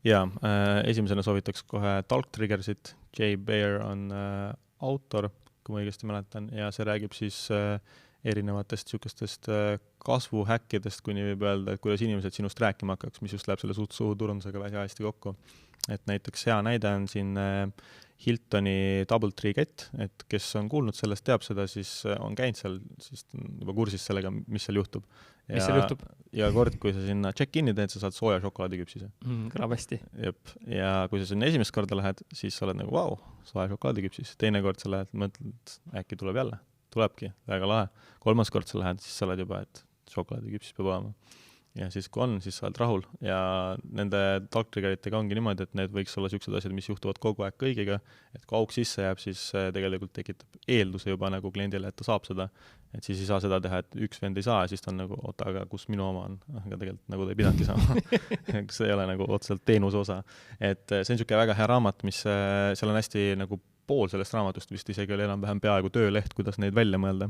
Ja esimesena soovitaks kohe Talk Triggersit. Jay Baer on autor, kui ma õigesti mäletan, ja see räägib siis erinevatest sükestest kasvuhäkkidest, kuni võib öelda, et kuidas inimesed sinust rääkima hakkaks, mis just läheb selle suhuturundusega väga hästi kokku. Et näiteks hea näide on siin Hiltoni Doubletree kett, et kes on kuulnud sellest, teab seda, siis on käinud seal, siis juba kursis sellega, mis seal juhtub. Mis seal juhtub? Ja kord, kui sa sinna check-in'i teed, sa saad sooja šokolaadiküpsise. Kõlab hästi. Jep. Ja kui sa sinna esimest korda lähed, siis sa oled nagu, vau, sooja šokolaadiküpsis. Teine kord sa lähed, mõtled, äkki tuleb jälle. Tulebki, väga lahe. Kolmas kord sa lähed, siis sa oled juba, et šokolaadiküpsis peab olema. Ja siis kui on, siis sa oled rahul. Ja nende Talk Triggeritega ongi niimoodi, et need võiks olla sellised asjad, mis juhtuvad kogu aeg kõigiga. Et kui auk sisse jääb, siis tegelikult tekitab eelduse juba nagu kliendile, et ta saab seda. Et siis ei saa seda teha, et üks vend ei saa, ja siis ta on nagu, oota, aga kus minu oma on? Aga tegelikult nagu ta ei pidanudki saama. See ei ole nagu otseselt teenuse osa. Et see on niisugune väga hea raamat, mis seal on hästi nagu pool sellest raamatust vist isegi oli enam-vähem peaaegu tööleht, kuidas neid välja mõelda.